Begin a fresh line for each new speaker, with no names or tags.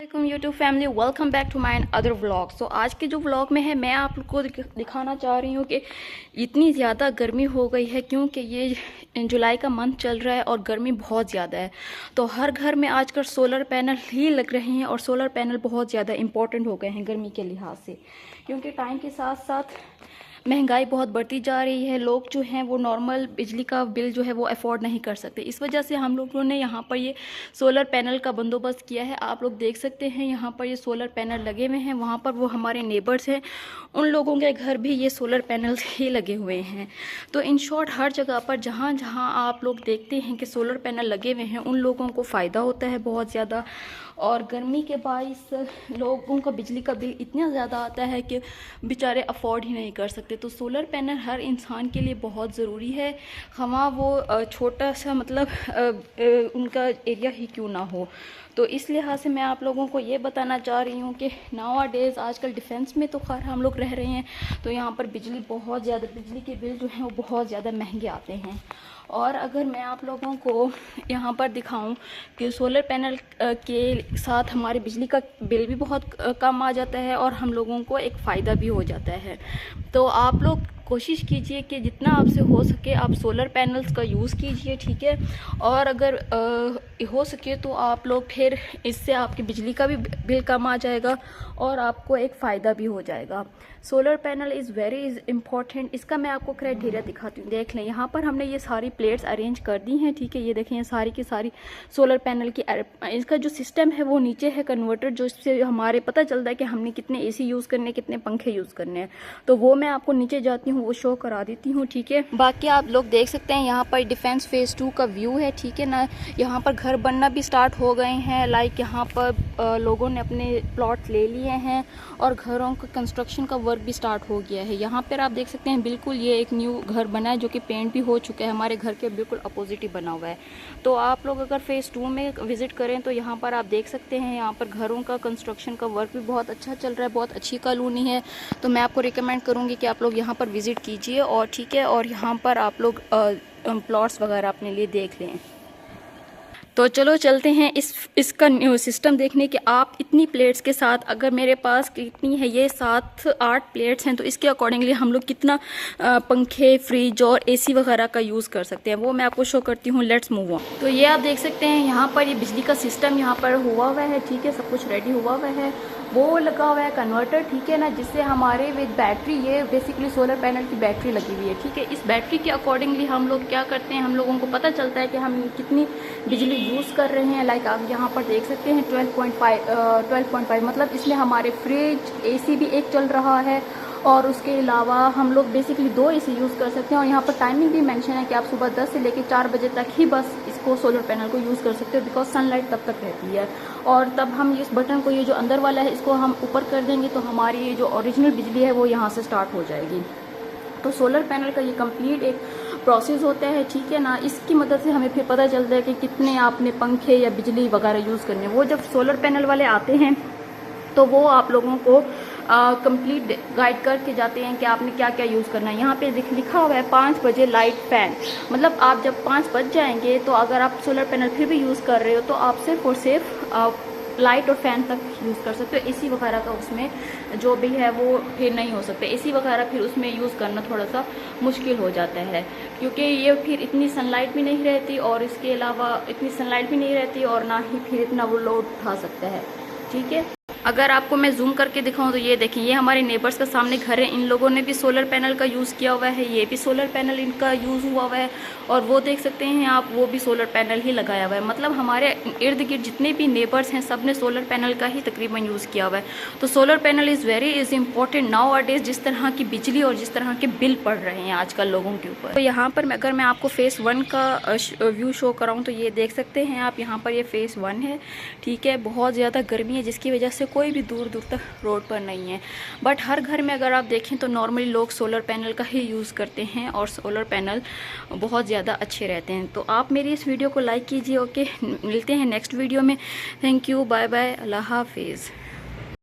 YouTube family, welcome back to my other vlog. So आज के जो व्लॉग में है मैं आप लोग को दिखाना चाह रही हूँ कि इतनी ज़्यादा गर्मी हो गई है क्योंकि ये जुलाई का मंथ चल रहा है और गर्मी बहुत ज़्यादा है। तो हर घर में आजकल सोलर पैनल ही लग रहे हैं और सोलर पैनल बहुत ज़्यादा इंपॉर्टेंट हो गए हैं गर्मी के लिहाज से, क्योंकि टाइम के साथ साथ महंगाई बहुत बढ़ती जा रही है। लोग जो हैं वो नॉर्मल बिजली का बिल जो है वो अफोर्ड नहीं कर सकते। इस वजह से हम लोगों ने यहाँ पर ये सोलर पैनल का बंदोबस्त किया है। आप लोग देख सकते हैं यहाँ पर ये सोलर पैनल लगे हुए हैं। वहाँ पर वो हमारे नेबर्स हैं, उन लोगों के घर भी ये सोलर पैनल ही लगे हुए हैं। तो इन शॉर्ट हर जगह पर जहाँ जहाँ आप लोग देखते हैं कि सोलर पैनल लगे हुए हैं उन लोगों को फ़ायदा होता है बहुत ज़्यादा। और गर्मी के बाइस लोगों का बिजली का बिल इतना ज़्यादा आता है कि बेचारे अफोर्ड ही नहीं कर सकते। तो सोलर पैनल हर इंसान के लिए बहुत ज़रूरी है, खमा वो छोटा सा मतलब उनका एरिया ही क्यों ना हो। तो इस लिहाज से मैं आप लोगों को ये बताना चाह रही हूँ कि नाउ डेज़ आजकल डिफेंस में तो खैर हम लोग रह रहे हैं, तो यहाँ पर बिजली के बिल जो हैं वो बहुत ज़्यादा महंगे आते हैं। और अगर मैं आप लोगों को यहाँ पर दिखाऊं कि सोलर पैनल के साथ हमारे बिजली का बिल भी बहुत कम आ जाता है और हम लोगों को एक फ़ायदा भी हो जाता है। तो आप लोग कोशिश कीजिए कि जितना आपसे हो सके आप सोलर पैनल्स का यूज़ कीजिए, ठीक है। और अगर हो सके तो आप लोग फिर इससे आपकी बिजली का भी बिल कम आ जाएगा और आपको एक फ़ायदा भी हो जाएगा। Solar panel is very important. इसका मैं आपको क्राइटेरिया दिखाती हूँ। देख लें, यहाँ पर हमने ये सारी प्लेट्स अरेंज कर दी हैं, ठीक है। ये देखें, ये सारी की सारी सोलर पैनल की इसका जो सिस्टम है वो नीचे है कन्वर्टर, जो इससे हमारे पता चलता है कि हमने कितने एसी यूज़ करने, कितने पंखे यूज़ करने हैं। तो वो मैं आपको नीचे जाती हूँ वो शो करा देती हूँ, ठीक है। बाकी आप लोग देख सकते हैं यहाँ पर डिफेंस फेज़ 2 का व्यू है, ठीक है ना। यहाँ पर घर बनना भी स्टार्ट हो गए हैं, लाइक यहाँ पर लोगों ने अपने प्लॉट ले लिए हैं और घरों का कंस्ट्रक्शन का वर्क भी स्टार्ट हो गया है। यहाँ पर आप देख सकते हैं बिल्कुल ये एक न्यू घर बना है जो कि पेंट भी हो चुका है, हमारे घर के बिल्कुल अपोजिट ही बना हुआ है। तो आप लोग अगर फेज़ 2 में विज़िट करें तो यहाँ पर आप देख सकते हैं यहाँ पर घरों का कंस्ट्रक्शन का वर्क भी बहुत अच्छा चल रहा है, बहुत अच्छी कॉलोनी है। तो मैं आपको रिकमेंड करूँगी कि आप लोग यहाँ पर विज़िट कीजिए और ठीक है, और यहाँ पर आप लोग प्लॉट्स वगैरह अपने लिए देख लें। तो चलो चलते हैं इसका न्यू सिस्टम देखने के। आप इतनी प्लेट्स के साथ, अगर मेरे पास कितनी है ये 7-8 प्लेट्स हैं, तो इसके अकॉर्डिंगली हम लोग कितना पंखे, फ्रिज और एसी वगैरह का यूज़ कर सकते हैं वो मैं आपको शो करती हूँ। Let's move on. तो ये आप देख सकते हैं यहाँ पर ये बिजली का सिस्टम यहाँ पर हुआ हुआ है, ठीक है। सब कुछ रेडी हुआ हुआ है, वो लगा हुआ है कन्वर्टर, ठीक है ना, जिससे हमारे विद बैटरी, ये बेसिकली सोलर पैनल की बैटरी लगी हुई है, ठीक है। इस बैटरी के अकॉर्डिंगली हम लोग क्या करते हैं, हम लोगों को पता चलता है कि हम कितनी बिजली यूज़ कर रहे हैं। लाइक आप यहाँ पर देख सकते हैं 12.5 मतलब इसमें हमारे फ्रिज, एसी भी एक चल रहा है और उसके अलावा हम लोग बेसिकली 2 एसी यूज़ कर सकते हैं। और यहाँ पर टाइमिंग भी मेंशन है कि आप सुबह 10 से लेकर 4 बजे तक ही बस इसको सोलर पैनल को यूज़ कर सकते हो, बिकॉज सनलाइट तब तक रहती है। और तब हम इस बटन को, ये जो अंदर वाला है, इसको हम ऊपर कर देंगे तो हमारी ये जो ओरिजिनल बिजली है वो यहाँ से स्टार्ट हो जाएगी। तो सोलर पैनल का ये कंप्लीट एक प्रोसेस होता है, ठीक है ना। इसकी मदद से हमें फिर पता चलता है कि कितने आपने पंखे या बिजली वगैरह यूज़ करने। वो जब सोलर पैनल वाले आते हैं तो वो आप लोगों को कंप्लीट गाइड करके जाते हैं कि आपने क्या क्या यूज़ करना है। यहाँ पे लिखा हुआ है 5 बजे लाइट फैन, मतलब आप जब 5 बज जाएंगे तो अगर आप सोलर पैनल फिर भी यूज़ कर रहे हो तो आप सिर्फ और सिर्फ लाइट और फैन तक यूज़ कर सकते हो। एसी वगैरह का उसमें जो भी है वो फिर नहीं हो सकता। एसी वगैरह फिर उसमें यूज़ करना थोड़ा सा मुश्किल हो जाता है, क्योंकि ये फिर इतनी सनलाइट भी नहीं रहती और इसके अलावा इतनी सनलाइट भी नहीं रहती और ना ही फिर इतना वो लोड उठा सकता है, ठीक है। अगर आपको मैं जूम करके दिखाऊं तो ये देखिए, ये हमारे नेबर्स का सामने घर है, इन लोगों ने भी सोलर पैनल का यूज़ किया हुआ है, ये भी सोलर पैनल इनका यूज़ हुआ हुआ है। और वो देख सकते हैं आप, वो भी सोलर पैनल ही लगाया हुआ है। मतलब हमारे इर्द गिर्द जितने भी नेबर्स हैं सब ने सोलर पैनल का ही तकरीबन यूज़ किया हुआ है। तो solar panel is very important now days, जिस तरह की बिजली और जिस तरह के बिल पड़ रहे हैं आजकल लोगों के ऊपर। तो यहाँ पर अगर मैं आपको फेज़ 1 का व्यू शो कराऊँ तो ये देख सकते हैं आप, यहाँ पर ये फेज़ 1 है, ठीक है। बहुत ज़्यादा गर्मी है जिसकी वजह से कोई भी दूर दूर तक रोड पर नहीं है, बट हर घर में अगर आप देखें तो नॉर्मली लोग सोलर पैनल का ही यूज़ करते हैं और सोलर पैनल बहुत ज़्यादा अच्छे रहते हैं। तो आप मेरी इस वीडियो को लाइक कीजिए, ओके। मिलते हैं नेक्स्ट वीडियो में। थैंक यू, बाय बाय, अल्लाह हाफिज़।